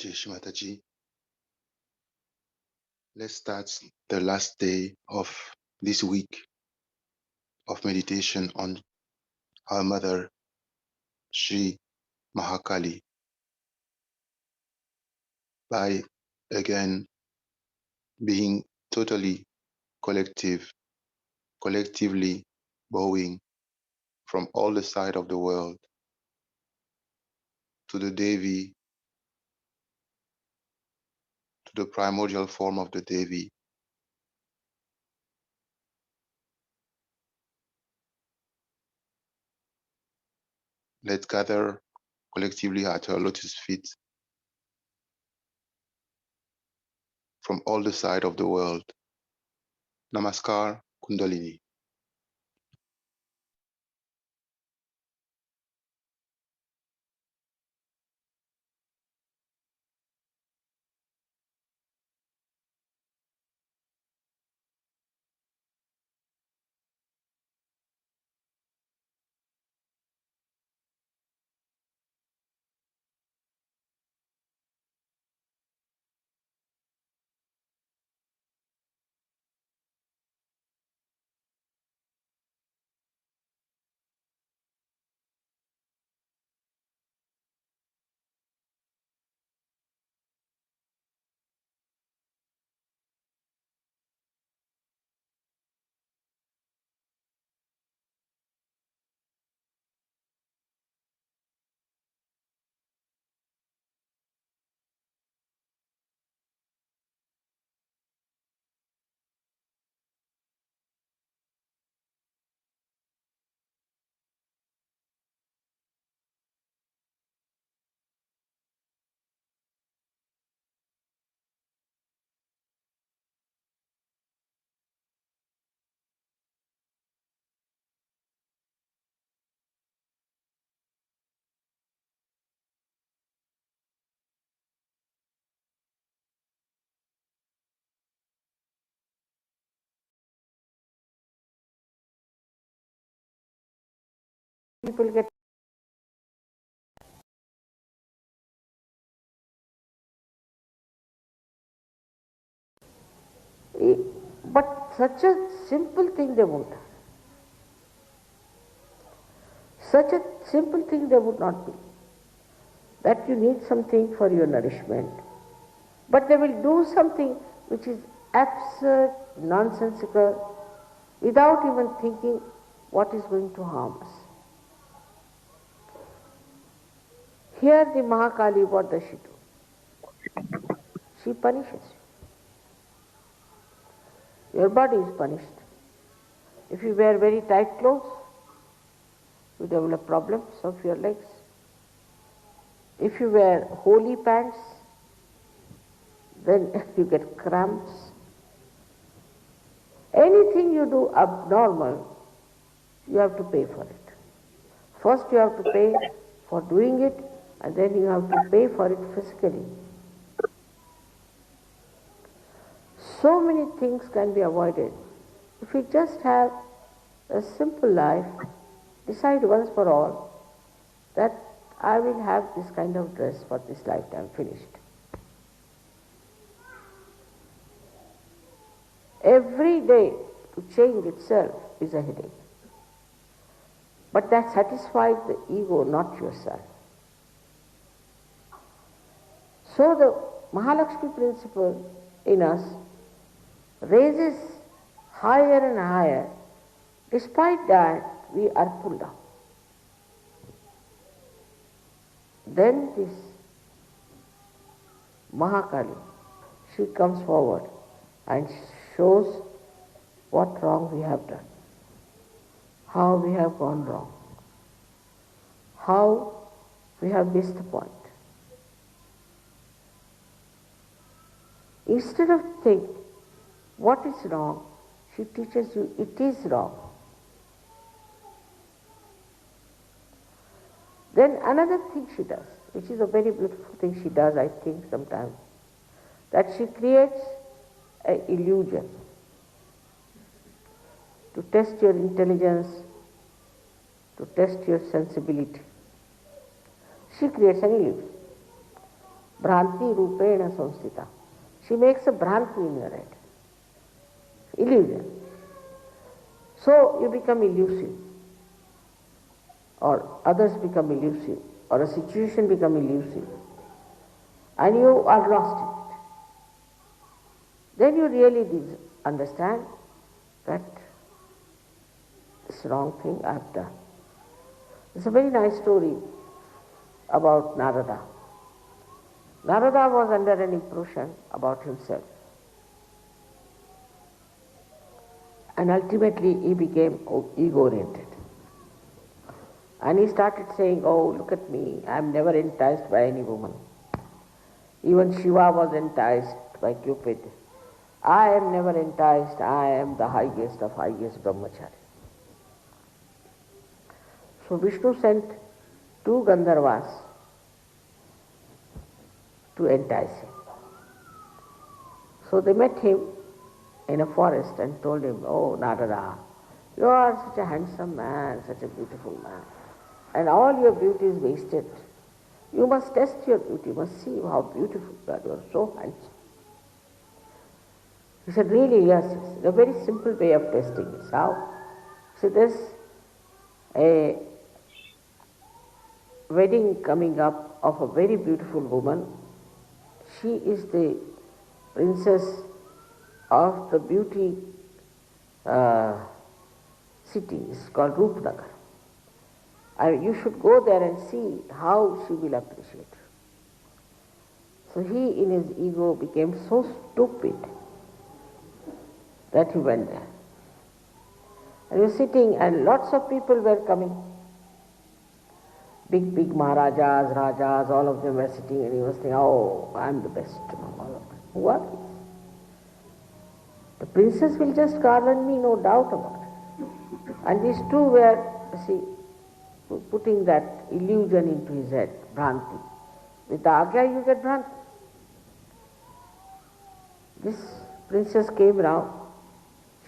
Jai Shri Mataji. Let's start the last day of this week of meditation on our mother, Shri Mahakali, by again being totally collectively bowing from all the side of the world to the Devi, to the primordial form of the Devi. Let's gather collectively at her lotus feet from all the side of the world. Namaskar Kundalini. people get but such a simple thing they won't have. Such a simple thing they would not be. That you need something for your nourishment. But they will do something which is absurd, nonsensical, without even thinking what is going to harm us. Here the Mahakali, what does she do? She punishes you. Your body is punished. If you wear very tight clothes, you develop problems of your legs. If you wear holey pants, then you get cramps. Anything you do abnormal, you have to pay for it. First you have to pay for doing it, and then you have to pay for it physically. So many things can be avoided if we just have a simple life, decide once for all that I will have this kind of dress for this lifetime, finished. Every day to change itself is a headache. But that satisfies the ego, not yourself. So the Mahalakshmi principle in us raises higher and higher. Despite that, we are pulled down. Then this Mahakali, she comes forward and shows what wrong we have done, how we have gone wrong, how we have missed the point. Instead of think what is wrong, she teaches you it is wrong. Then another thing she does, which is a very beautiful thing she does, I think sometimes, that she creates an illusion to test your intelligence, to test your sensibility. She creates an illusion. Bhranti rupena samsthita. She makes a bhranti in your head. Illusion. So you become elusive, or others become elusive, or a situation become elusive, and you are lost in it. Then you really understand that this wrong thing I have done. It's a very nice story about Narada. Narada was under an impression about himself. And ultimately he became ego-oriented. And he started saying, oh, look at me, I am never enticed by any woman. Even Shiva was enticed by Cupid. I am never enticed, I am the highest of highest brahmachari. So Vishnu sent two Gandharvas to entice him. So they met him in a forest and told him, oh Narada, you are such a handsome man, such a beautiful man, and all your beauty is wasted. You must test your beauty, you must see how beautiful you are, you are so handsome. He said, really, yes, it's a very simple way of testing this. How? See, there's a wedding coming up of a very beautiful woman. She is the princess of the beauty city. It's called Rupnagar. You should go there and see how she will appreciate you. So he in his ego became so stupid that he went there. And he was sitting and lots of people were coming. Big Maharajas, Rajas, all of them were sitting, and he was saying, oh, I am the best among all of them. Who are these? The princess will just garland me, no doubt about it. And these two were, putting that illusion into his head, Bhranti. With the Agya you get Bhranti. This princess came round,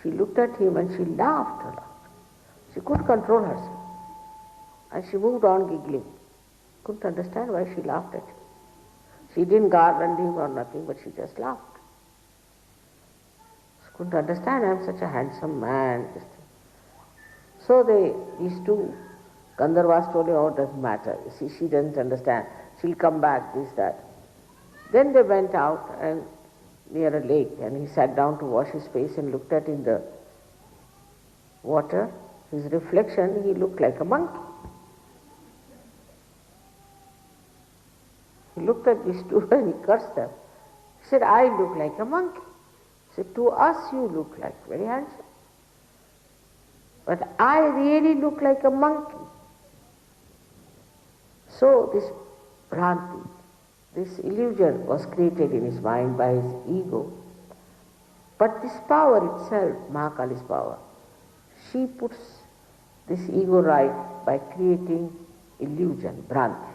she looked at him and she laughed a lot. She couldn't control herself. And she moved on giggling. Couldn't understand why she laughed at him. She didn't garland him or nothing, but she just laughed. She couldn't understand, I'm such a handsome man. So these two Gandharvas told him, oh, it doesn't matter. See, she doesn't understand. She'll come back, this, that. Then they went out and near a lake, and he sat down to wash his face and looked at in the water. His reflection, he looked like a monkey. He looked at these two and he cursed them. He said, I look like a monkey. He said, to us you look like very handsome. But I really look like a monkey. So this Bhranti, this illusion was created in his mind by his ego. But this power itself, Mahakali's power, she puts this ego right by creating illusion, Bhranti.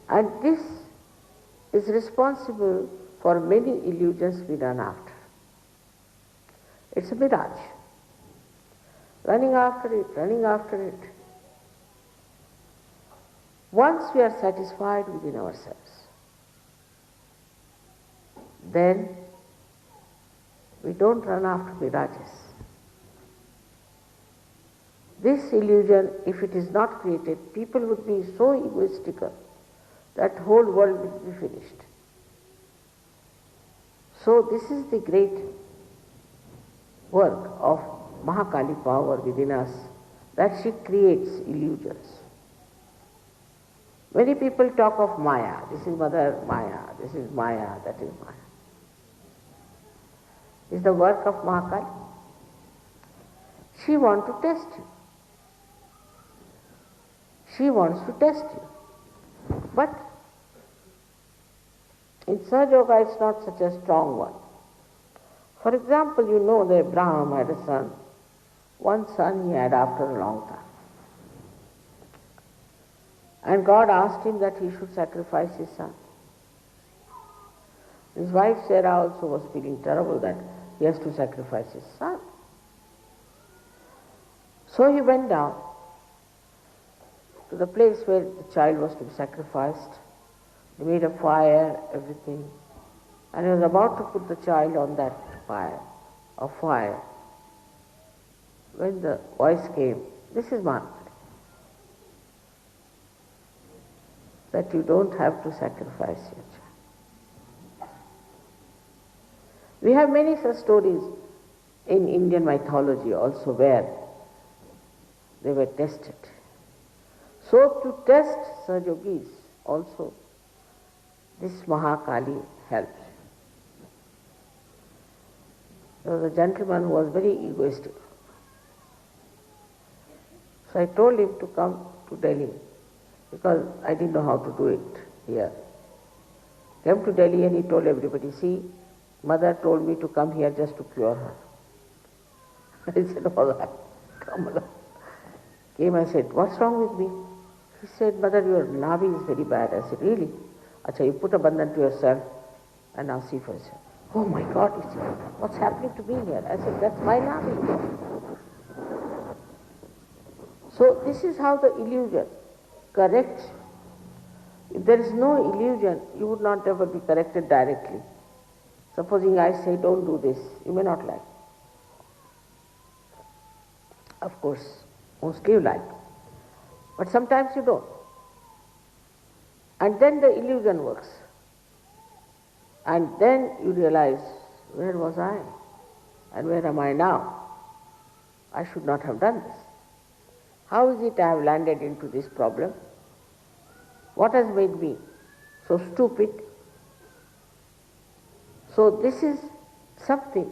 And this is responsible for many illusions we run after. It's a mirage. Running after it, running after it. Once we are satisfied within ourselves, then we don't run after mirages. This illusion, if it is not created, people would be so egoistical that whole world will be finished. So this is the great work of Mahakali power within us, that she creates illusions. Many people talk of Maya. This is Mother Maya, this is Maya, that is Maya. Is the work of Mahakali. She wants to test you. She wants to test you. But in Sahaja Yoga it's not such a strong one. For example, you know that Abraham had a son. One son he had after a long time. And God asked him that he should sacrifice his son. His wife Sarah also was feeling terrible that he has to sacrifice his son. So he went down to the place where the child was to be sacrificed. He made a fire, everything. And he was about to put the child on that fire, when the voice came, this is Mahakali, that you don't have to sacrifice your child. We have many such stories in Indian mythology also where they were tested. So to test Sahajogis also, this Mahakali helps. There was a gentleman who was very egoistic. So I told him to come to Delhi because I didn't know how to do it here. Came to Delhi and he told everybody, see, mother told me to come here just to cure her. I said, all right, come along. Came, I said, what's wrong with me? He said, mother, your navi is very bad. I said, really? Acha, you put a bandhan to yourself and now see for yourself. Oh my God, he said, what's happening to me here? I said, that's my navi. So this is how the illusion corrects. If there is no illusion, you would not ever be corrected directly. Supposing I say, don't do this, you may not like. Of course, mostly you like. But sometimes you don't. And then the illusion works. And then you realize, where was I? And where am I now? I should not have done this. How is it I have landed into this problem? What has made me so stupid? So this is something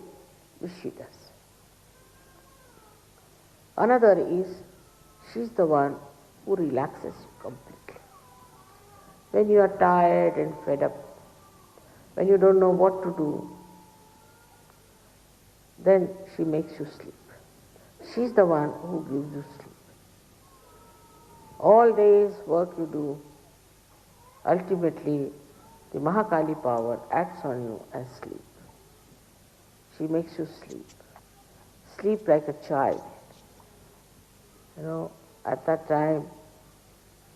which she does. Another is, she's the one who relaxes you completely. When you are tired and fed up, when you don't know what to do, then she makes you sleep. She's the one who gives you sleep. All day's work you do, ultimately the Mahakali power acts on you as sleep. She makes you sleep. sleep like a child. At that time,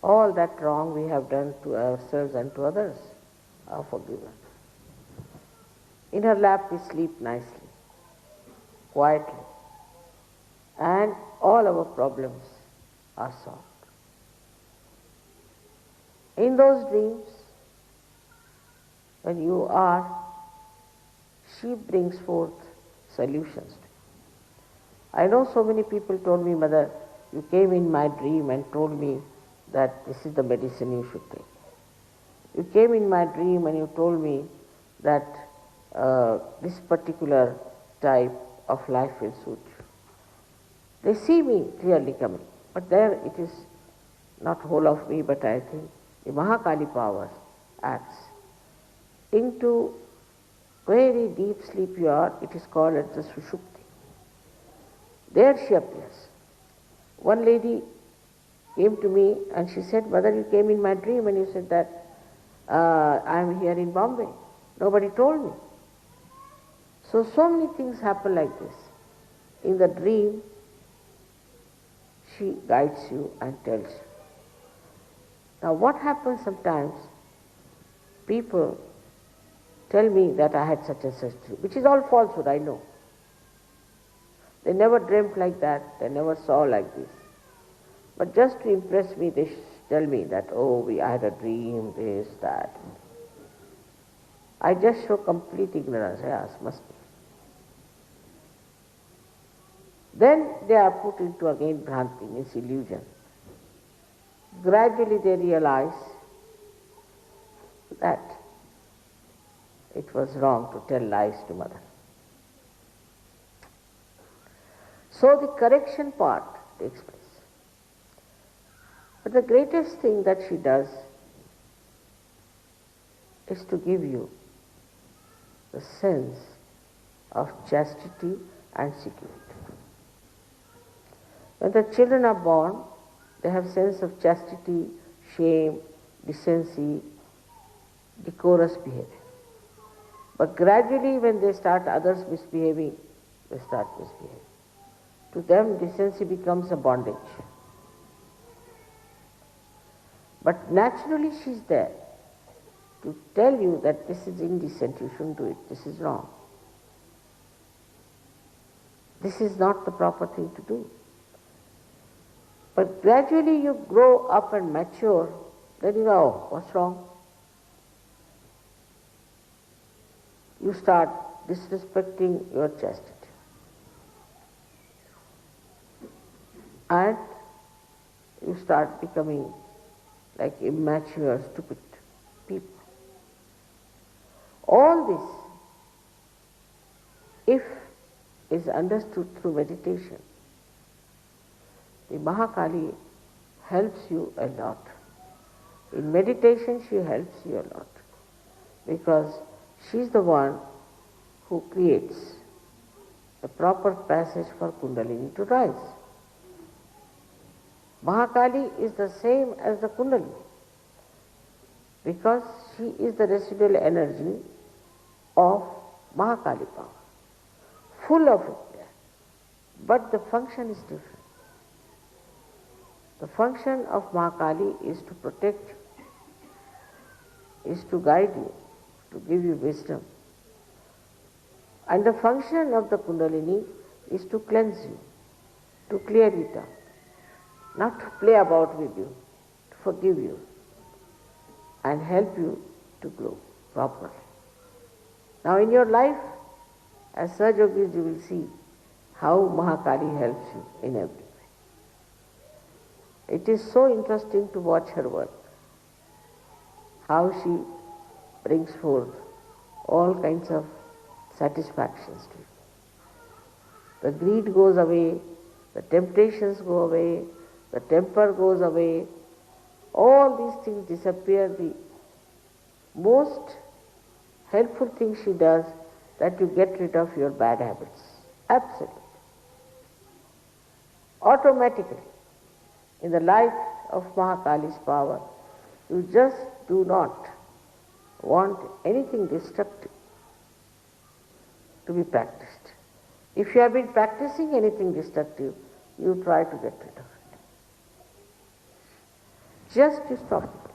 all that wrong we have done to ourselves and to others are forgiven. In her lap we sleep nicely, quietly, and all our problems are solved. In those dreams, when you are, she brings forth solutions to you. I know so many people told me, Mother, you came in my dream and told me that this is the medicine you should take. You came in my dream and you told me that this particular type of life will suit you. They see me clearly coming, but there it is not whole of me, but I think the Mahakali power acts. Into very deep sleep you are, it is called as the Sushupti. There she appears. One lady came to me and she said, Mother, you came in my dream and you said that I am here in Bombay. Nobody told me. So many things happen like this. In the dream, she guides you and tells you. Now what happens sometimes, people tell me that I had such and such dream, which is all falsehood, I know. They never dreamt like that, they never saw like this. But just to impress me, they tell me that, I had a dream, this, that. I just show complete ignorance. Yes, must be. Then they are put into again Bhranti, means illusion. Gradually they realize that it was wrong to tell lies to Mother. So the correction part takes place. But the greatest thing that she does is to give you the sense of chastity and security. When the children are born, they have sense of chastity, shame, decency, decorous behavior. But gradually when they start others misbehaving, they start misbehaving. To them, decency becomes a bondage. But naturally she is there to tell you that this is indecent, you shouldn't do it, this is wrong. This is not the proper thing to do. But gradually you grow up and mature, then you know, what's wrong? You start disrespecting your chastity. And you start becoming like immature, stupid people. All this, if is understood through meditation, the Mahakali helps you a lot. In meditation she helps you a lot, because she is the one who creates the proper passage for Kundalini to rise. Mahakali is the same as the Kundalini, because she is the residual energy of Mahakali power, full of it there. But the function is different. The function of Mahakali is to protect you, is to guide you, to give you wisdom. And the function of the Kundalini is to cleanse you, to clear it out, not to play about with you, to forgive you and help you to grow properly. Now in your life, as Sahajogis, you will see how Mahakali helps you in every way. It is so interesting to watch her work, how she brings forth all kinds of satisfactions to you. The greed goes away, the temptations go away, the temper goes away, all these things disappear. The most helpful thing she does, that you get rid of your bad habits. Absolutely. Automatically. In the light of Mahakali's power, you just do not want anything destructive to be practiced. If you have been practicing anything destructive, you try to get rid of it. Just you stop it.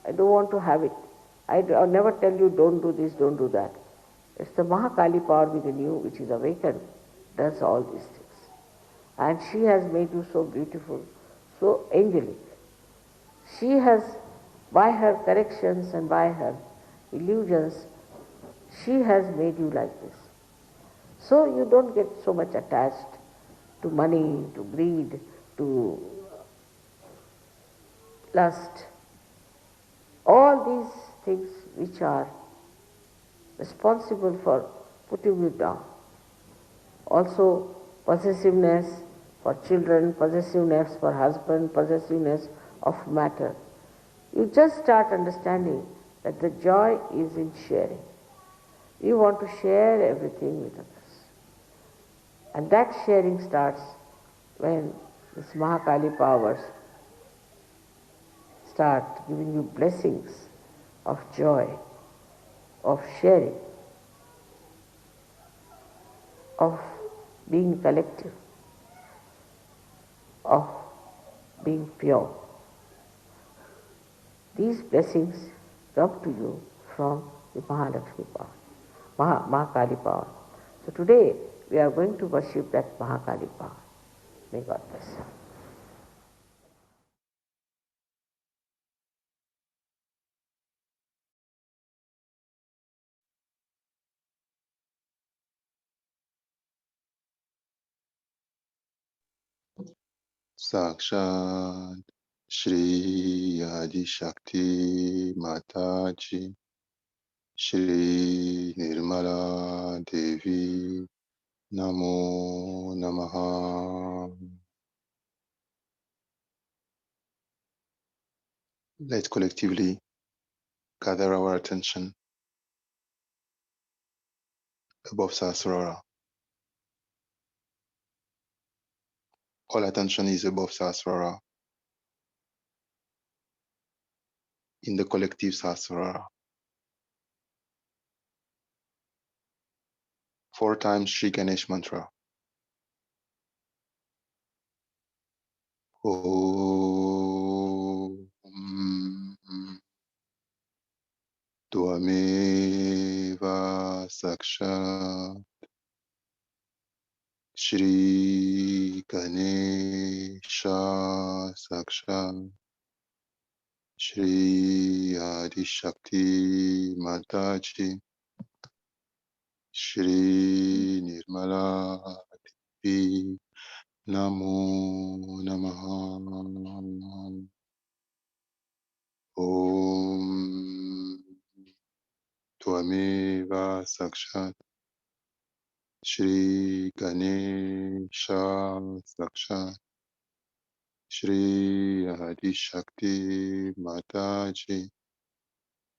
I don't want to have it. I'll never tell you don't do this, don't do that. It's the Mahakali power within you which is awakened, does all these things. And she has made you so beautiful, so angelic. She has, by her corrections and by her illusions, she has made you like this. So you don't get so much attached to money, to greed, to lust. All these things which are responsible for putting you down. Also possessiveness for children, possessiveness for husband, possessiveness of matter. You just start understanding that the joy is in sharing. You want to share everything with others. And that sharing starts when this Mahakali powers start giving you blessings of joy, of sharing, of being collective, of being pure. These blessings come to you from the Mahalakshmi power, Mahakali power. So today we are going to worship that Mahakali power. May God bless you. Sakshat Shri Adi Shakti Mataji Shri Nirmala Devi Namo Namaha. Let's collectively gather our attention above Sahasrara. All attention is above Sahasrara, in the collective Sahasrara. 4 times Shri Ganesh mantra. Om Tvameva Sakshat Shri Ganesha Sakshat Shri Adi Shakti Mataji Shri Nirmala Devi Namo Namaha. Om Tvameva Sakshat Shri Ganesha Sakshat Shri Adi Shakti Mataji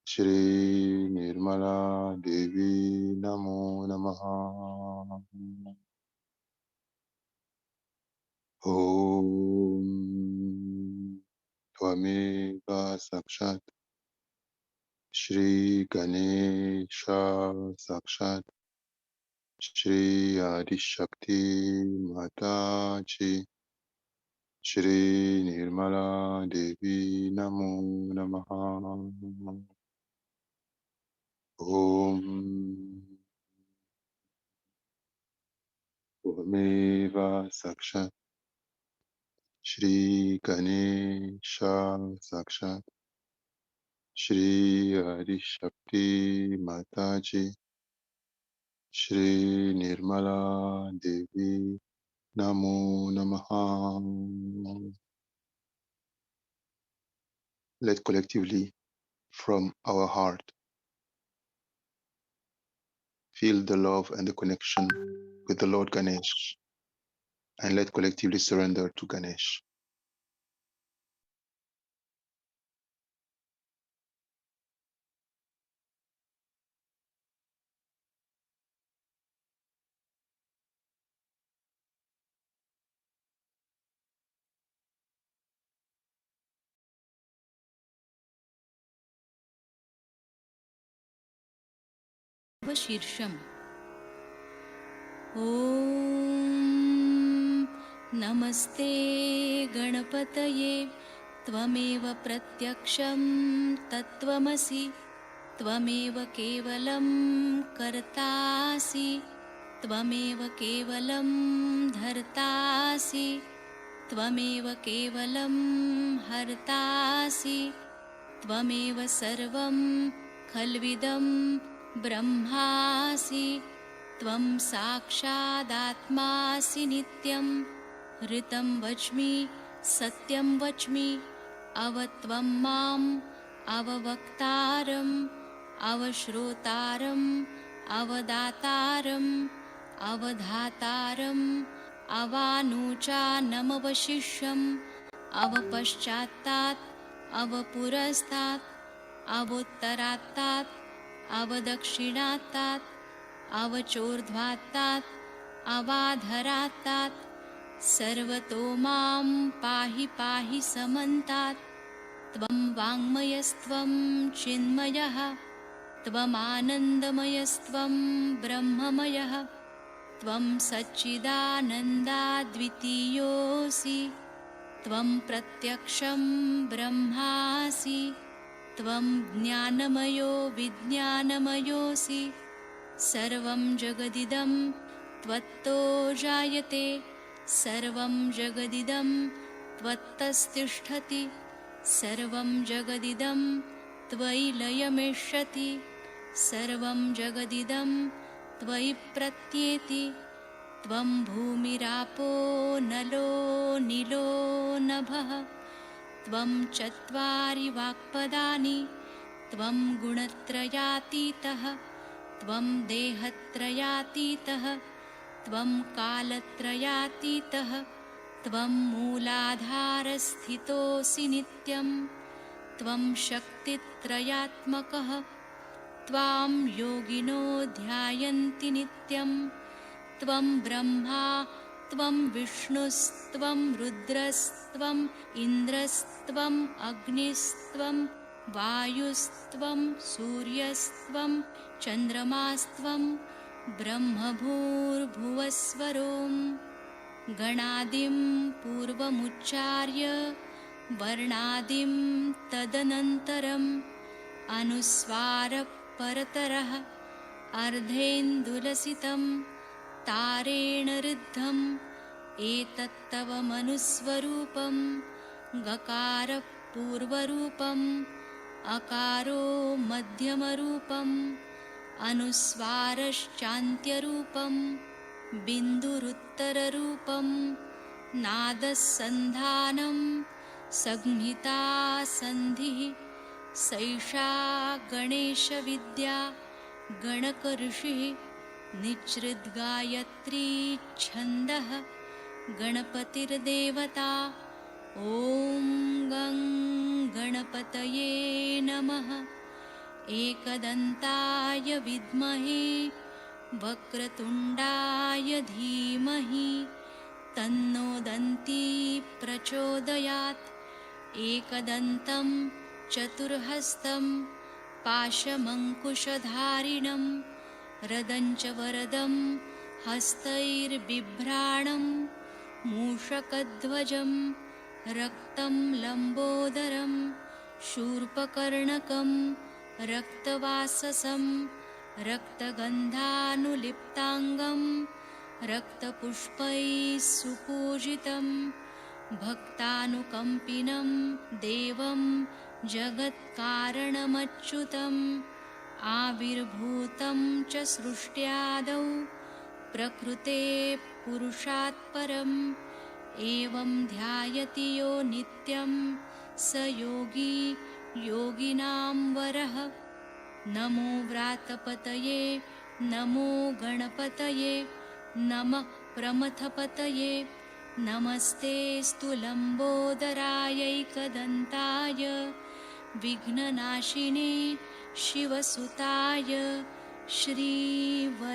Shri Nirmala Devi Namo Namaha. Om Tvameva Sakshat Shri Ganesha Sakshat Shri Adi Shakti Mataji Shri Nirmala Devi Namo Namaha. Om Tvameva Sakshat Shri Ganesha Sakshat Shri Adi Shakti Mataji Shri Nirmala Devi Namo Namaha. Let collectively, from our heart, feel the love and the connection with the Lord Ganesh, and let collectively surrender to Ganesh. शीर्षम ॐ नमस्ते गणपतये त्वमेव प्रत्यक्षं तत्त्वमसि त्वमेव केवलं कर्तासि त्वमेव केवलं धर्तासि त्वमेव केवलं हर्तासि त्वमेव सर्वं खल्विदं ब्रह्मासि त्वं साक्षादात्मासि नित्यं ऋतं वच्मि सत्यं वच्मि अवत्वं माम् अववक्तारम् अवश्रोतारम् अवदातारम् अवधातारम् अवानुचानमवशिष्यम् अवपश्चात्तात् अवपुरस्तात् अवोत्तरात्तात् अवदक्षिणात्तात् अवचोर्ध्वात्तात् अवाधरात्तात् सर्वतो मां पाहि पाहि समन्तात् त्वं वाङ्मयस्त्वं चिन्मयः त्वमानन्दमयस्त्वं ब्रह्ममयः त्वं सच्चिदानन्दाद्वितीयोऽसि त्वं प्रत्यक्षं ब्रह्मासि त्वं ज्ञानमयो विज्ञानमयोऽसि सर्वं जगदिदं त्वत्तो जायते सर्वं जगदिदं त्वत्तस्तिष्ठति सर्वं जगदिदं त्वयि लयमेष्यति सर्वं जगदिदं त्वयि प्रत्येति त्वं भूमिरापो नलो नीलो नभः त्वं चत्वारि वाक्पदानि त्वं गुणत्रयातीतः त्वं देहत्रयातीतः त्वं कालत्रयातीतः त्वं मूलाधारस्थितोऽसि नित्यं त्वं शक्तित्रयात्मकः त्वां योगिनो ध्यायन्ति नित्यं त्वं ब्रह्मा त्वं विष्णुस्त्वं रुद्रस्त्वम् इन्द्रस्त्वम् अग्निस्त्वं वायुस्त्वं सूर्यस्त्वं चन्द्रमास्त्वं ब्रह्मभूर्भुवस्वरों गणादिं पूर्वमुच्चार्य वर्णादिं तदनन्तरम् अनुस्वारपरतरः अर्धेन्दुलसितं तारेण ऋद्धम् एतत्तव मनुस्वरूपं गकारः पूर्वरूपम् अकारो मध्यमरूपम् अनुस्वारश्चान्त्यरूपं बिन्दुरुत्तररूपं नादसन्धानं संहिता सन्धिः सैषा गणेशविद्या गणकऋषिः निच्छृद्गायत्री छन्दः गणपतिर्देवता ॐ गं गणपतये नमः एकदन्ताय विद्महे वक्रतुण्डाय धीमहि तन्नो दन्ती प्रचोदयात् एकदन्तं चतुर्हस्तं पाशमङ्कुशधारिणं रदञ्च वरदं हस्तैर्बिभ्राणं मूषकध्वजं रक्तं लम्बोदरं शूर्पकर्णकं रक्तवाससं रक्तगन्धानुलिप्ताङ्गं रक्तपुष्पैः सुपूजितं भक्तानुकम्पिनं देवं जगत्कारणमच्युतम् आविर्भूतं च सृष्ट्यादौ प्रकृते पुरुषात् परम् एवं ध्यायति यो नित्यं स योगी योगिनां वरः नमो व्रातपतये नमो गणपतये नमः प्रमथपतये नमस्ते लम्बोदरायैकदन्ताय विघ्ननाशिने शिवसुताय श्रीवरदमूर्तये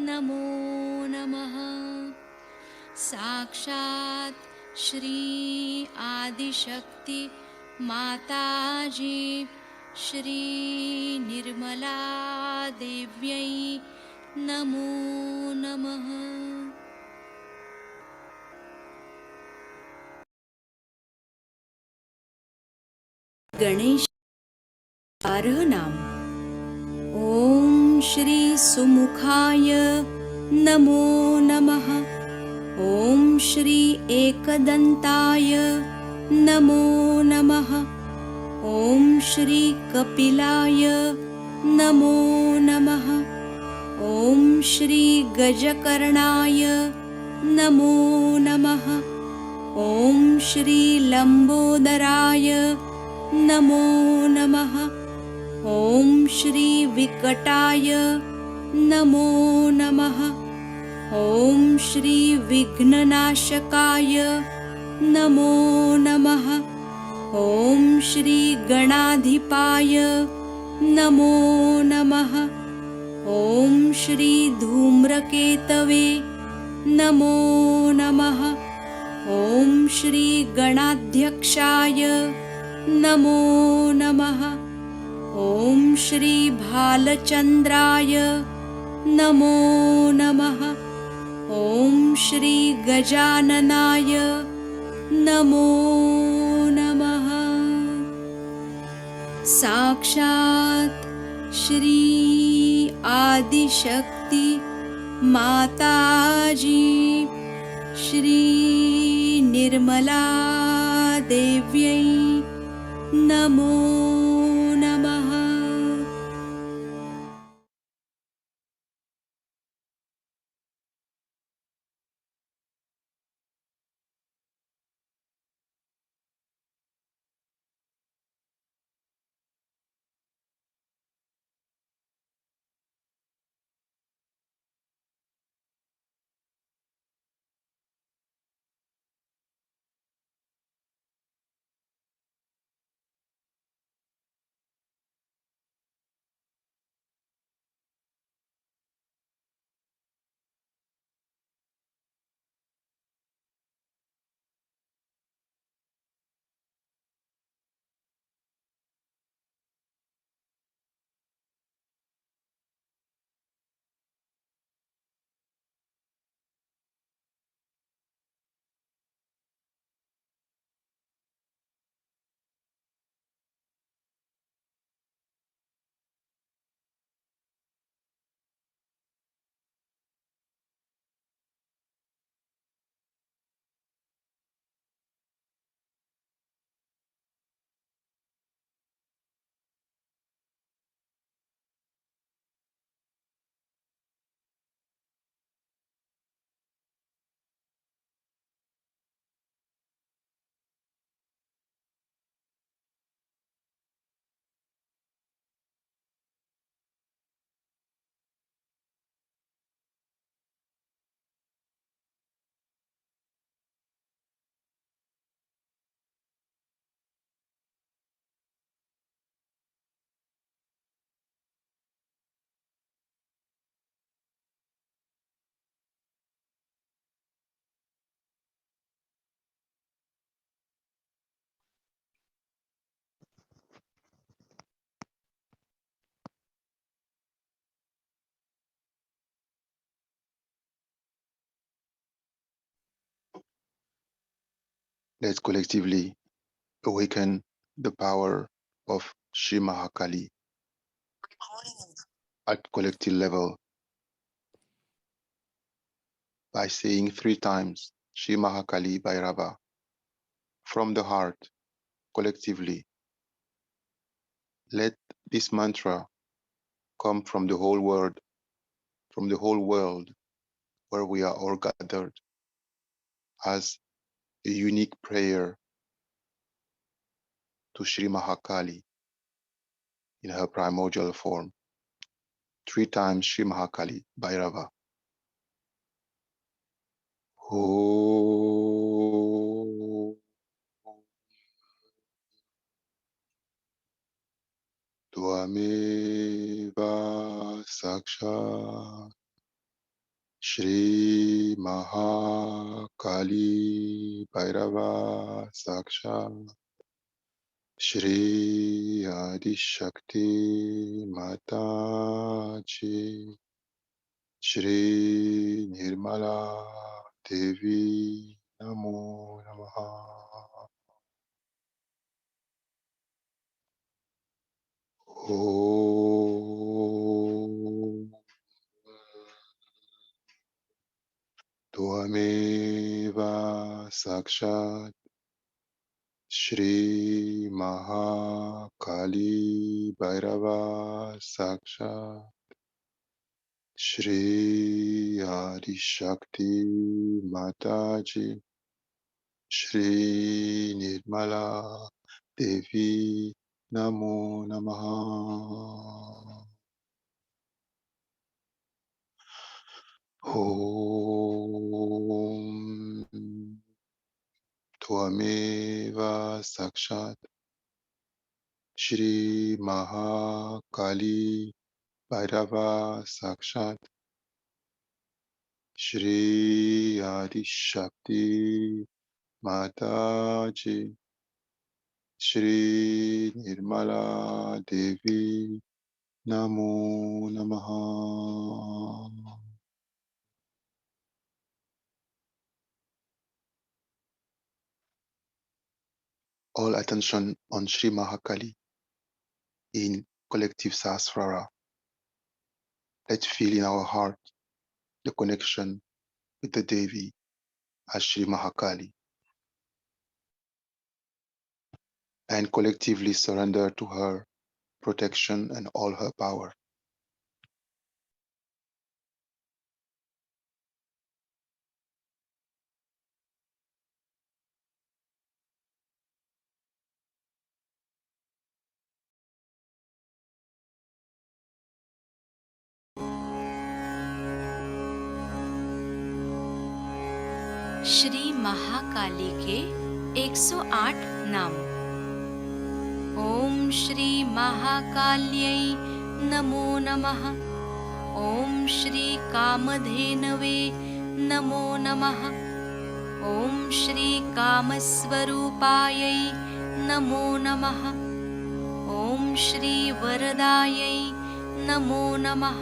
नमो नमः साक्षात् श्री आदिशक्ति माताजी श्री निर्मला देव्यै नमो नमः। गणेश बारह नाम। ॐ श्री सुमुखाय नमो नमः। ॐ श्री एकदन्ताय नमो नमः। ॐ श्री कपिलाय नमो नमः। ॐ श्री गजकर्णाय नमो नमः। ॐ श्री लम्बोदराय नमो नमः। ॐ श्री विकटाय नमो नमः। ॐ श्री विघ्ननाशकाय नमो नमः। ॐ श्री गणाधिपाय नमो नमः। ॐ श्री धूम्रकेतवे नमो नमः। ॐ श्री गणाध्यक्षाय नमो नमः। ॐ श्री भालचन्द्राय नमो नमः। ॐ श्री गजाननाय नमो नमः। साक्षात् श्री आदिशक्ति माताजी श्री निर्मला देव्यै नमो नमः। Let's collectively awaken the power of Shri Mahakali at collective level by saying 3 times Shri Mahakali Bhairava from the heart collectively. Let this mantra come from the whole world where we are all gathered as a unique prayer to Shri Mahakali in her primordial form. 3 times Shri Mahakali Bhairava. Om Tvameva Sakshat Shri Mahakali Bhairava Sakshat Shri Adi Shakti Mataji Shri Nirmala Devi Namo Namaha. Om Tvameva Sakshat Shri Mahakali Bhairava Sakshat Shri Adi Shakti Mataji Shri Nirmala Devi Namo Namaha. Om Tvameva Sakshat Shri Mahakali Bhairava Sakshat Shri Adi Shakti Mataji Shri Nirmala Devi Namo Namaha. All attention on Shri Mahakali in collective Sahasrara. Let's feel in our heart the connection with the Devi as Shri Mahakali and collectively surrender to her protection and all her power. Shri Mahakali के 108 नाम। ओम श्री महाकाल्यै नमो नमः। ओम श्री कामधेनवे नमो नमः। ओम श्री कामस्वरूपायै नमो नमः। ओम श्री वरदायै नमो नमः।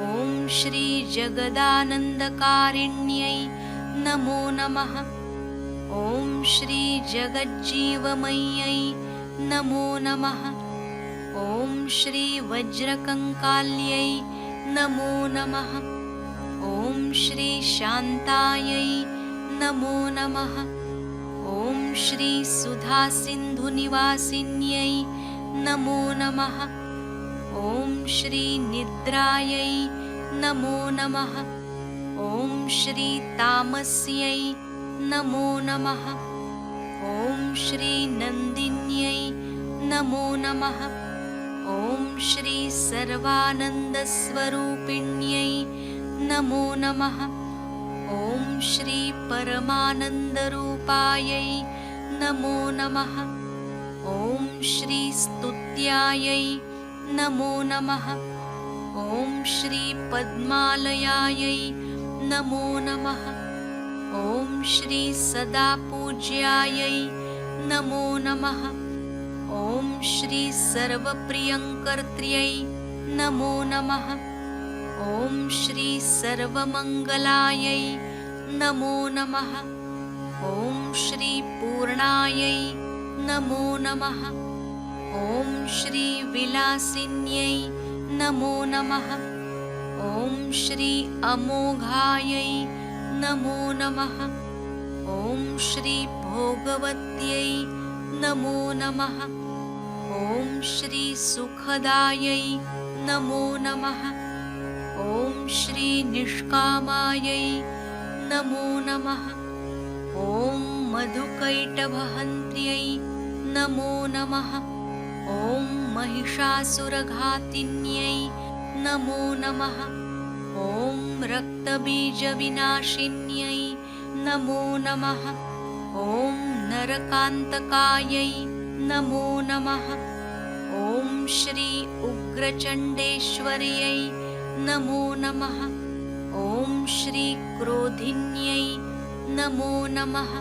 ओम श्री जगदानन्दकारिण्यै नमो नमः। ओम श्री जगज्जीवमय्यै नमो नमः। ओम श्री वज्रकङ्काल्यै नमो नमः। ओम श्री शान्तायै नमो नमः। ओम श्री सुधासिन्धुनिवासिन्यै नमो नमः। ओम श्री निद्रायै नमो नमः। ओम श्री तामस्यै नमो नमः। ओम श्री नन्दिन्यै नमो नमः। ओम श्री सर्वानन्दस्वरूपिण्यै नमो नमः। ओम श्री परमानन्दरूपायै नमो नमः। ओम श्री स्तुत्यायै नमो नमः। ओम श्री पद्मालयायै नमो नमः। ओम श्री सदा पूज्यायै नमो नमः। ओम श्री सर्वप्रियङ्कर्त्र्यै नमो नमः। ओम श्री सर्वमङ्गलायै नमो नमः। ओम श्री पूर्णायै नमो नमः। ओम श्री विलासिन्यै नमो नमः। ओम श्री अमोघायै नमो नमः। ओम श्री भोगवत्यै नमो नमः। ओम श्री सुखदायै नमो नमः। ओम श्री निष्कामायै नमो नमः। ओम मधुकैटभहन्त्र्यै नमो नमः। ओम महिषासुरघातिन्यै नमो नमः। ओम रक्तबीजविनाशिन्यै नमो नमः। ओम नरकान्तकायै नमो नमः। ओम श्री उग्रचण्डेश्वर्यै नमो नमः। ओम श्री क्रोधिन्यै नमो नमः।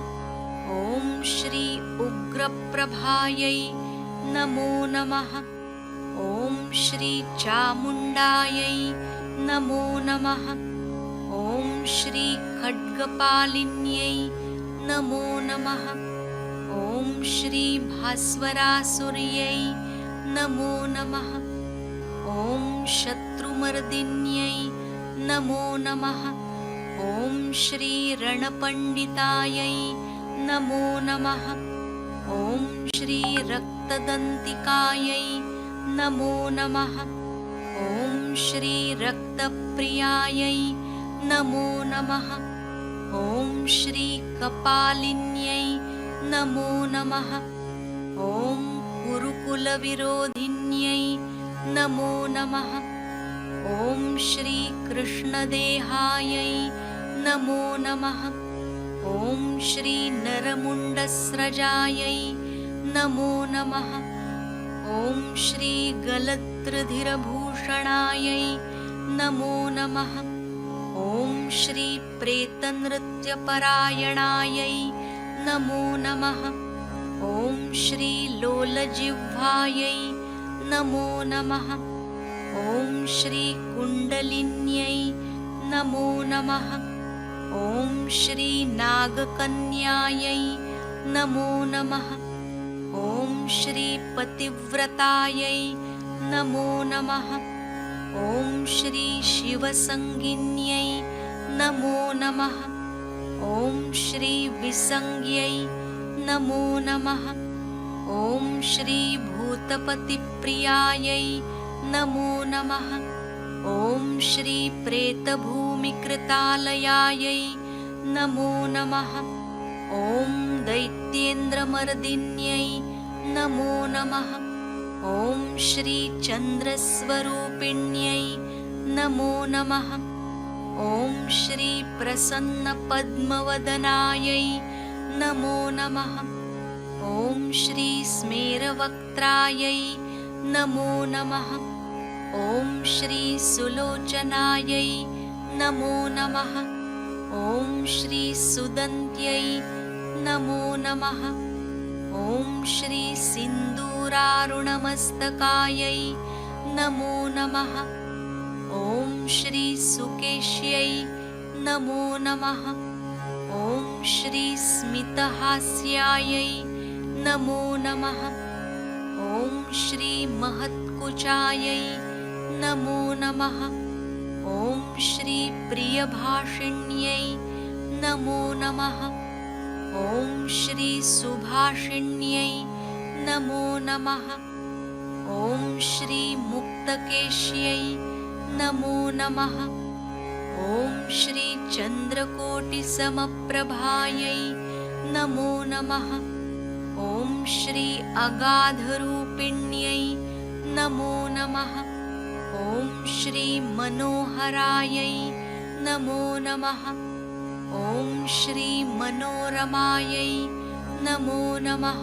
ओम श्री उग्रप्रभायै नमो नमः। ओम श्री चामुण्डायै नमो नमः। ॐ श्री खड्गपालिन्यै नमो नमः। ॐ श्री भास्वरासुर्यै नमो नमः। ॐ शत्रुमर्दिन्यै नमो नमः। ॐ श्री रणपण्डितायै नमो नमः। ॐ श्री रक्तदन्तिकायै नमो नमः। ॐ श्री रक्तप्रियायै नमो नमः। ॐ श्री कपालिन्यै नमो नमः। ॐ कुरुकुलविरोधिन्यै नमो नमः। ॐ श्री कृष्णदेहायै नमो नमः। ॐ श्री नरमुण्डस्रजायै नमो नमः। ॐ श्री गलत्रधिरभूषणायै नमो नमः। ॐ श्री प्रेतनृत्यपरायणायै नमो नमः। ॐ श्री लोलजिह्वायै नमो नमः। ॐ श्री कुण्डलिन्यै नमो नमः। ॐ श्री नागकन्यायै नमो नमः। ॐ श्री पतिव्रतायै नमो नमः। ॐ श्री शिवसङ्गिन्यै नमो नमः। ॐ श्री विसङ्ग्यै नमो नमः। ॐ श्री भूतपतिप्रियायै नमो नमः। ॐ श्री प्रेतभूमिकृतालयायै नमो नमः। ॐ दैत्येन्द्रमर्दिन्यै नमो नमः। ॐ श्री चन्द्रस्वरूपिण्यै नमो नमः। ॐ श्री प्रसन्नपद्मवदनायै नमो नमः। ॐ श्री स्मेरवक्त्रायै नमो नमः। ॐ श्री सुलोचनायै नमो नमः। ॐ श्री सुदन्त्यै नमो नमः। ॐ श्री सिन्दूरारुणमस्तकायै नमो नमः। ॐ श्री सुकेश्यै नमो नमः। ॐ श्री स्मितहास्यायै नमो नमः। ॐ श्री महत्कुचायै नमो नमः। ॐ श्री प्रियभाषिण्यै नमो नमः। ॐ श्री सुभाषिण्यै नमो नमः। ॐ श्री मुक्तकेश्यै नमो नमः। ॐ श्री चन्द्रकोटिसमप्रभायै नमो नमः। ॐ श्री अगाधरूपिण्यै नमो नमः। ॐ श्री मनोहरायै नमो नमः। ॐ श्री मनोरमायै नमो नमः।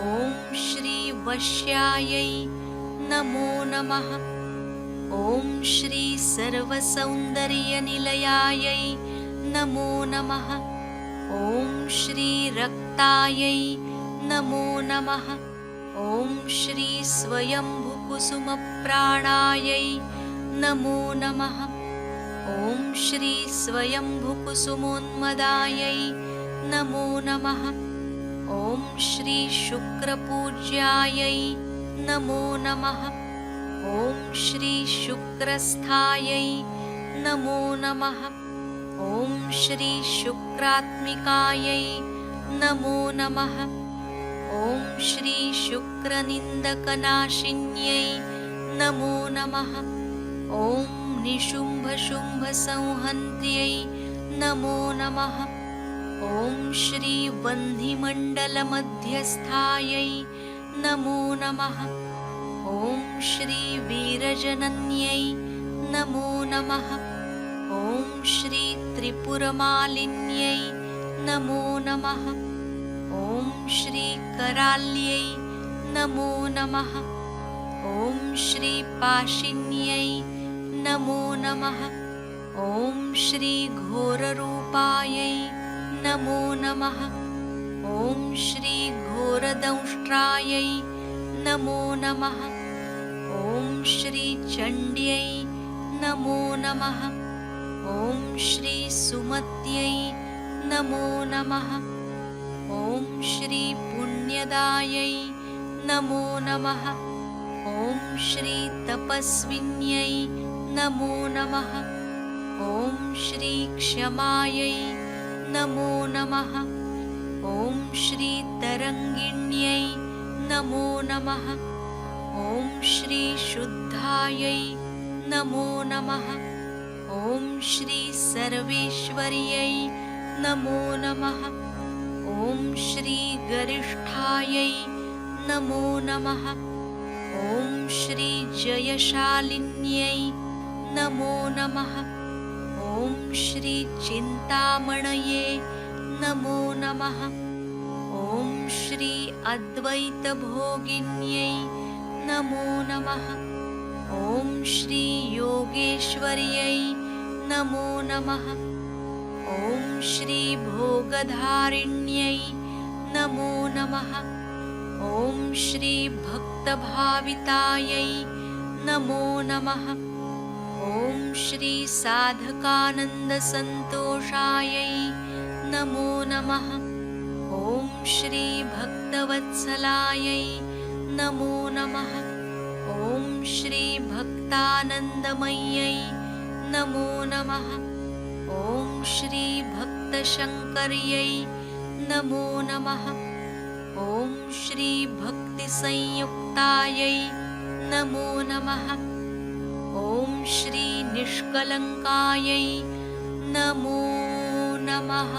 ॐ श्री वश्यायै नमो नमः। ॐ श्री सर्वसौन्दर्यनिलयायै नमो नमः। ॐ श्री रक्तायै नमो नमः। ॐ श्री स्वयंभुकुसुमप्राणायै नमो नमः। ॐ श्री स्वयंभुकुसुमोन्मदायै नमो नमः। ॐ श्री शुक्रपूज्यायै नमो नमः। ॐ श्री शुक्रस्थायै नमो नमः। ॐ श्री शुक्रात्मिकायै नमो नमः। ॐ श्री शुक्रनिन्दकनाशिन्यै नमो नमः। ॐ निशुम्भशुम्भसंहन्त्यै नमो नमः। ॐ श्री वह्निमण्डलमध्यस्थायै नमो नमः। ॐ श्री वीरजनन्यै नमो नमः। ॐ श्री त्रिपुरमालिन्यै नमो नमः। ॐ श्री कराल्यै नमो नमः। ॐ श्री पाशिन्यै नमो नमः। ॐ श्री घोररूपायै नमो नमः। ॐ श्री घोरदंष्ट्रायै नमो नमः। ॐ श्री चण्ड्यै नमो नमः। ॐ श्री सुमत्यै नमो नमः। ॐ श्री पुण्यदायै नमो नमः। ॐ श्री तपस्विन्यै नमो नमः। ॐ श्री क्षमायै नमो नमः। ॐ श्री तरङ्गिण्यै नमो नमः। ॐ श्री शुद्धायै नमो नमः। ॐ श्री सर्वेश्वर्यै नमो नमः। ॐ श्री गरिष्ठायै नमो नमः। ॐ श्री जयशालिन्यै नमो नमः। ॐ श्री चिन्तामणये नमो नमः। ॐ श्री अद्वैतभोगिन्यै नमो नमः। ॐ श्री योगेश्वर्यै नमो नमः। ॐ श्री भोगधारिण्यै नमो नमः। ॐ श्री भक्तभावितायै नमो नमः। ॐ श्री साधकानन्दसन्तोषायै नमो नमः। ॐ श्री भक्तवत्सलायै नमो नमः। ॐ श्री भक्तानन्दमय्यै नमो नमः। ॐ श्री भक्तशङ्कर्यै नमो नमः। ॐ श्री भक्तिसंयुक्तायै नमो नमः। ॐ श्री निष्कलङ्कायै नमो नमः।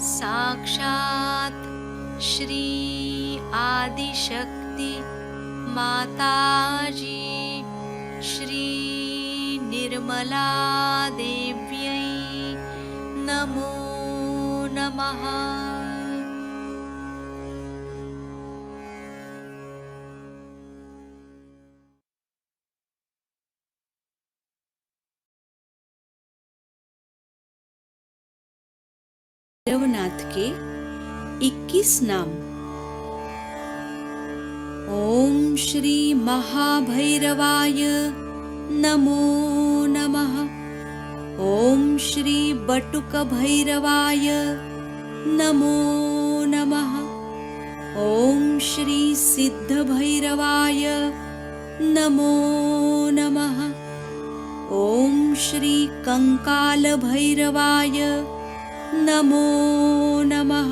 साक्षात् श्री आदिशक्ति माताजी श्री निर्मला देव्यै नमो नमः। भैरवनाथ के 21 नाम। ॐ श्री महाभैरवाय नमो नमः। ॐ श्री बटुकभैरवाय नमो नमः। ॐ श्री सिद्धभैरवाय नमो नमः। ॐ श्री कंकालभैरवाय नमो नमः।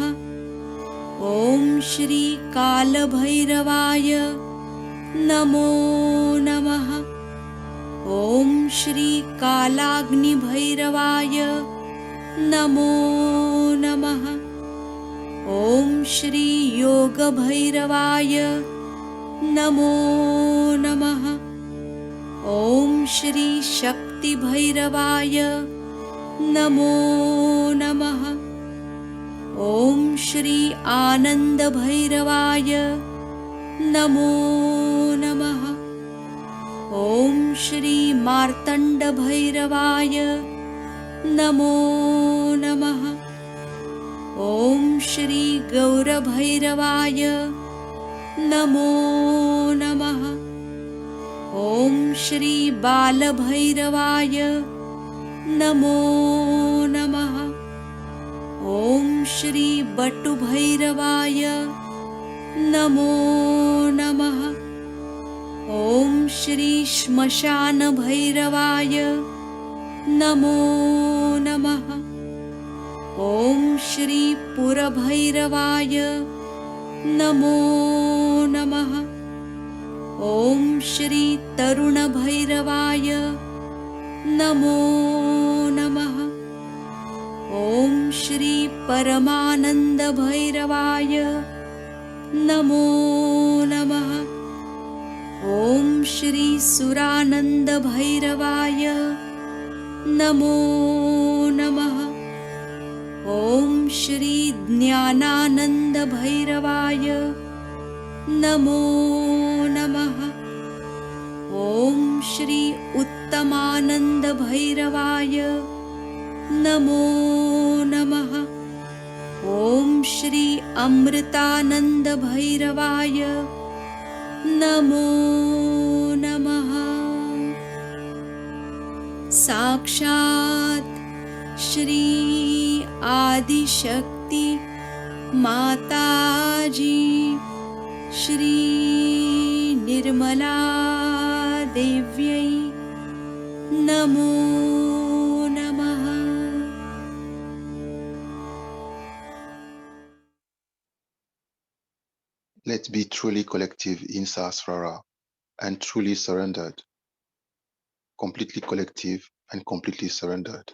ॐ श्री कालभैरवाय नमो नमः। ॐ श्री कालाग्निभैरवाय नमो नमः। ॐ श्री योगभैरवाय नमो नमः। ॐ श्री शक्तिभैरवाय नमो नमः। ॐ श्री आनन्दभैरवाय नमो नमः। ॐ श्री मार्तण्डभैरवाय नमो नमः। ॐ श्री गौरभैरवाय नमो नमः। ॐ श्री बालभैरवाय नमो नमः। ॐ श्री बटुभैरवाय नमो नमः। ॐ श्री श्मशानभैरवाय नमो नमः। ॐ श्री पुरभैरवाय नमो नमः। ॐ श्री तरुणभैरवाय नमो नमः। ॐ श्री परमानन्दभैरवाय नमो नमः। ॐ श्री सुरानन्दभैरवाय नमो नमः। ॐ श्री ज्ञानानन्दभैरवाय नमो नमः। ॐ श्री उत्तमानन्दभैरवाय नमो नमः। ॐ श्री अमृतानन्दभैरवाय नमो नमः। साक्षात् श्री आदिशक्ति माताजी श्री निर्मला देव्यै नमो नमः। Let's be truly collective in Sahasrara and truly surrendered, completely collective and completely surrendered.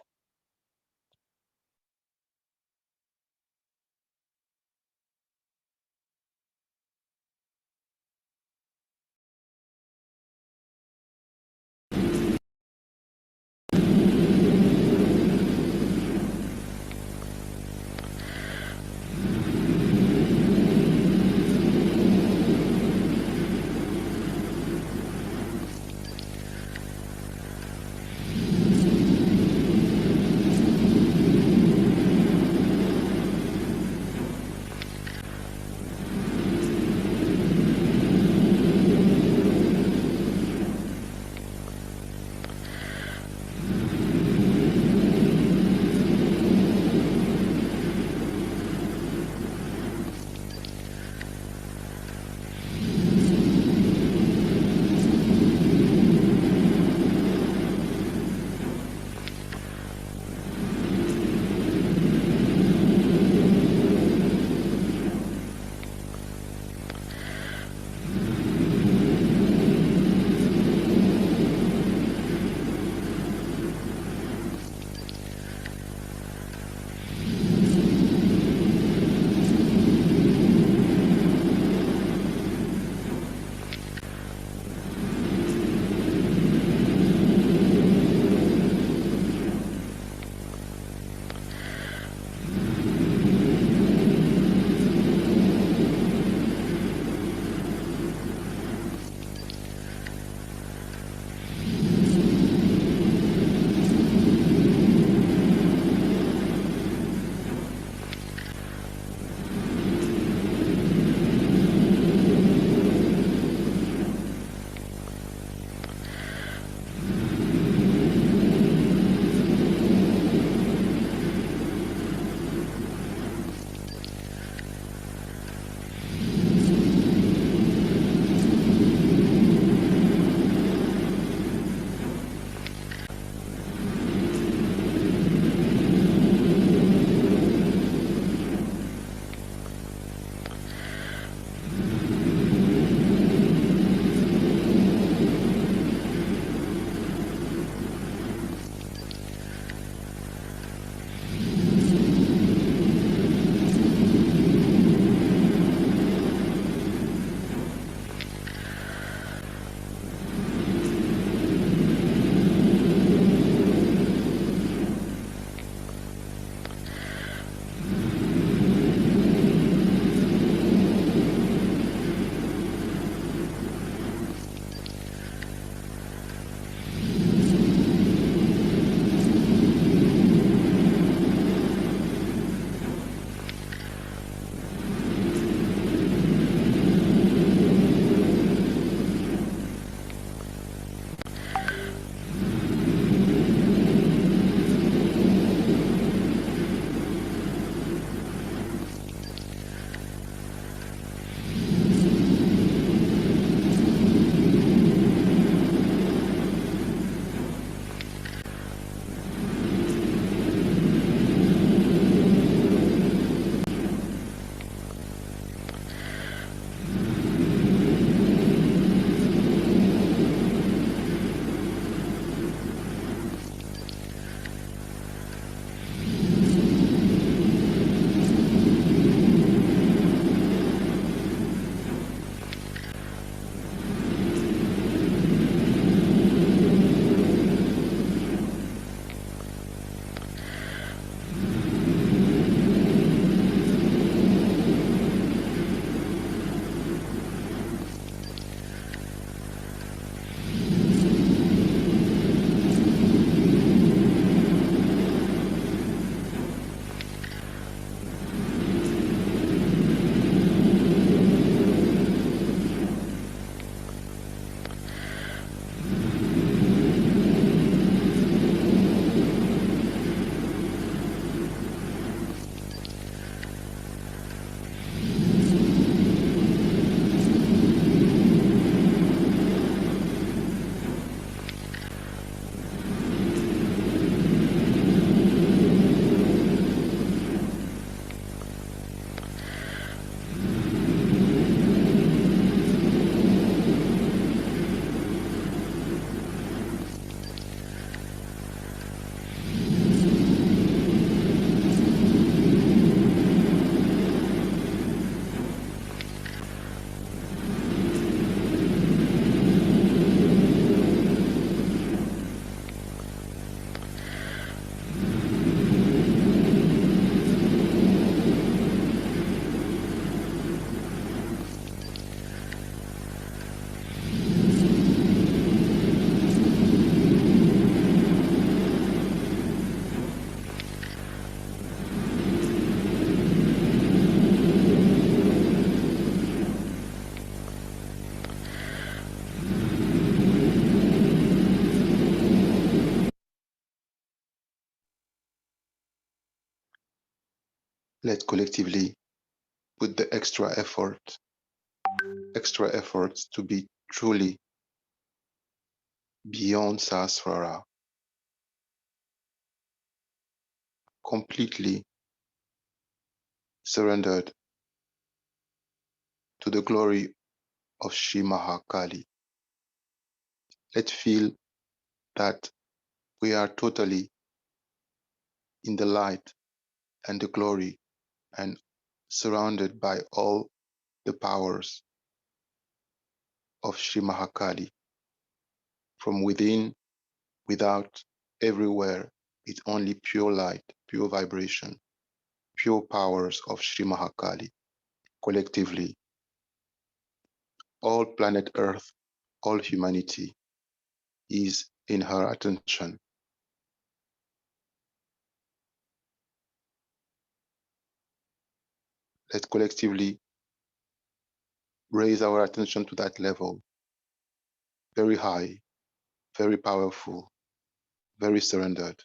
Let's collectively put the extra efforts to be truly beyond Sahasrara, completely surrendered to the glory of Shri Mahakali. Let's feel that we are totally in the light and the glory and surrounded by all the powers of Shri Mahakali from within, without, everywhere. It's only pure light, pure vibration, pure powers of Shri Mahakali. Collectively, all planet Earth, all humanity is in her attention. Let's collectively raise our attention to that level, very high, very powerful, very surrendered.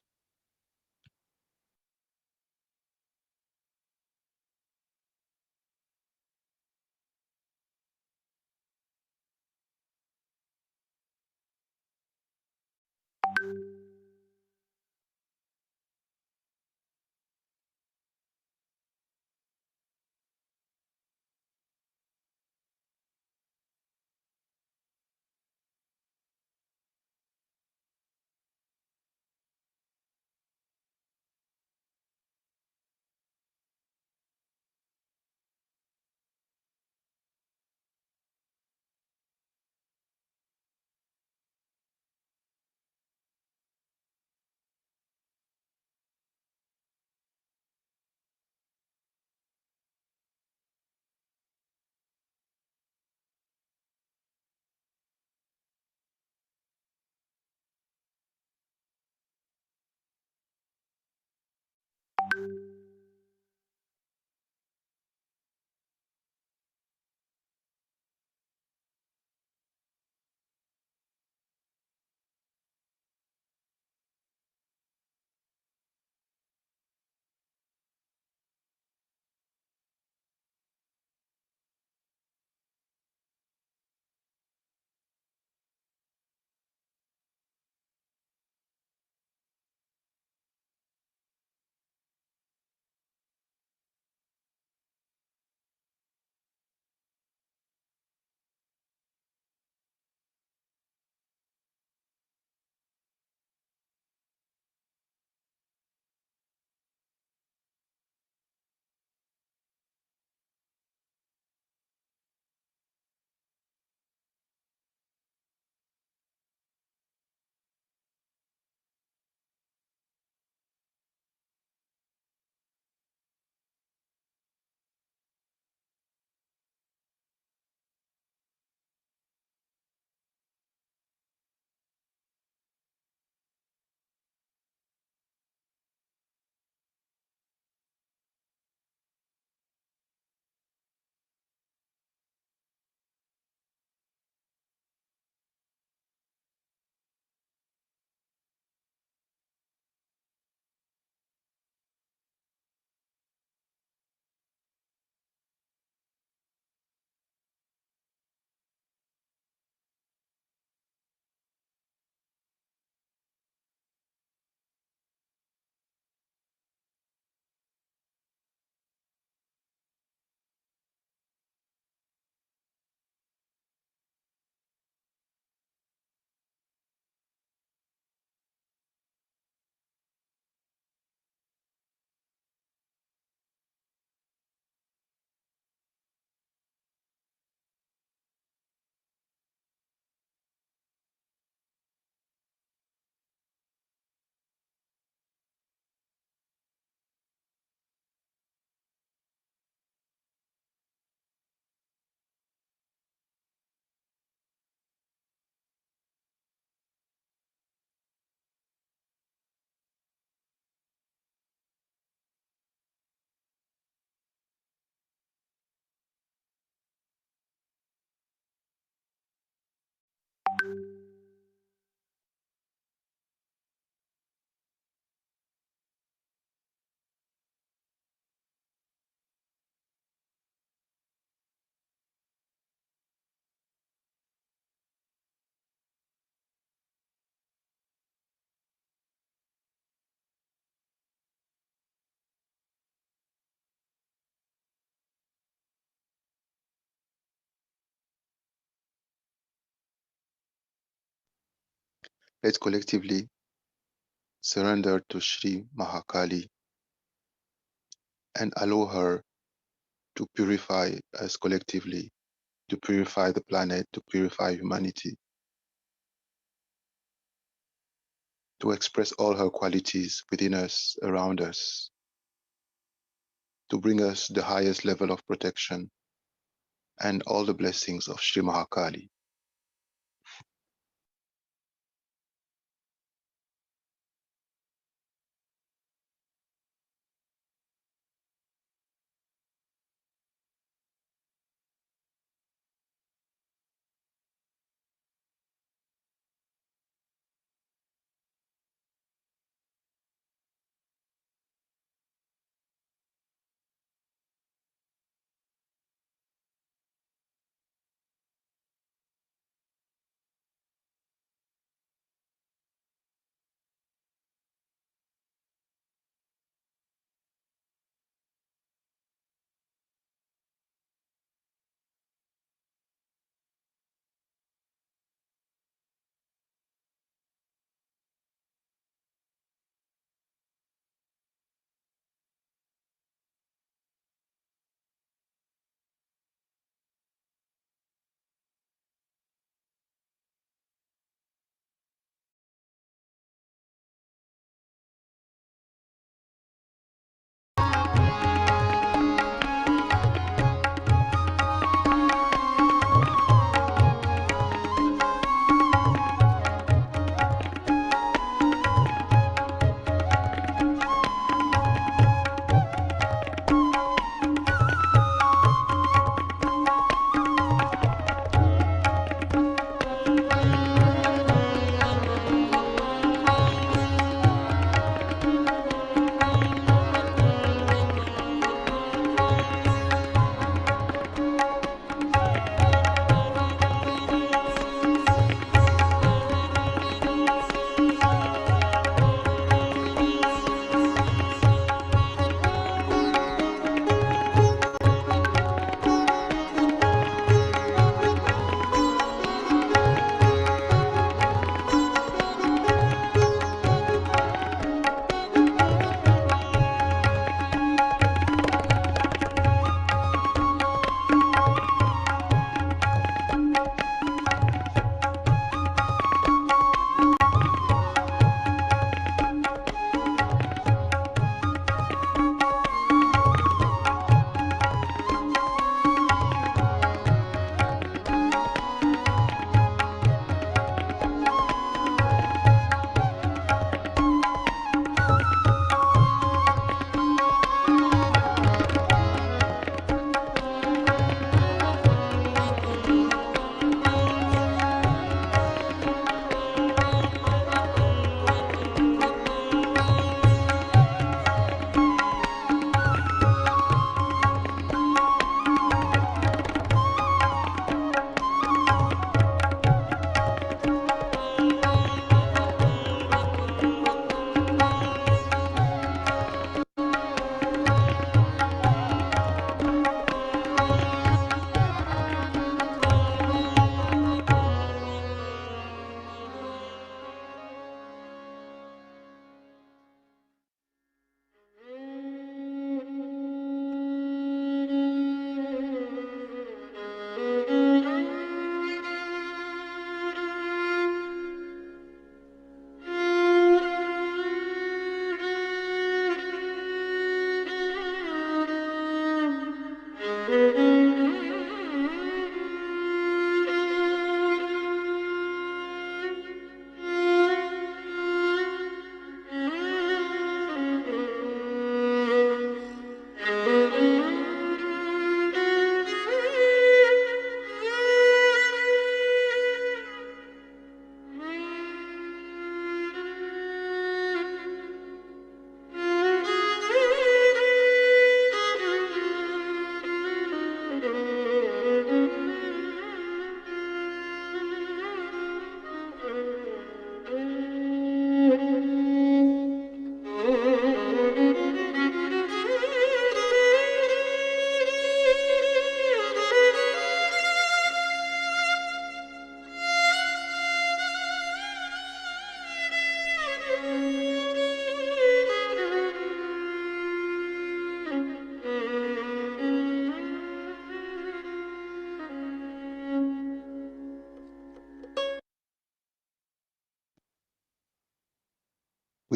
Let's collectively surrender to Shri Mahakali and allow her to purify us collectively, to purify the planet, to purify humanity, to express all her qualities within us, around us, to bring us the highest level of protection and all the blessings of Shri Mahakali.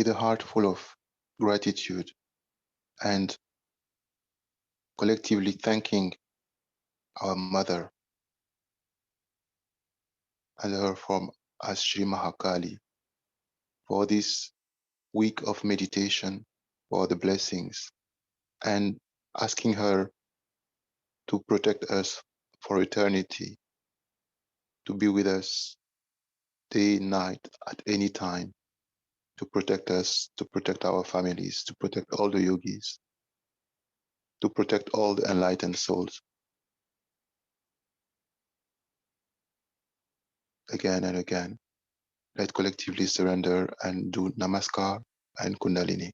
with a heart full of gratitude and collectively thanking our mother and her form as Shri Mahakali for this week of meditation, for the blessings, and asking her to protect us for eternity, to be with us day, night, at any time, to protect us, to protect our families, to protect all the yogis, to protect all the enlightened souls again and again. Let's collectively surrender and do Namaskar and Kundalini.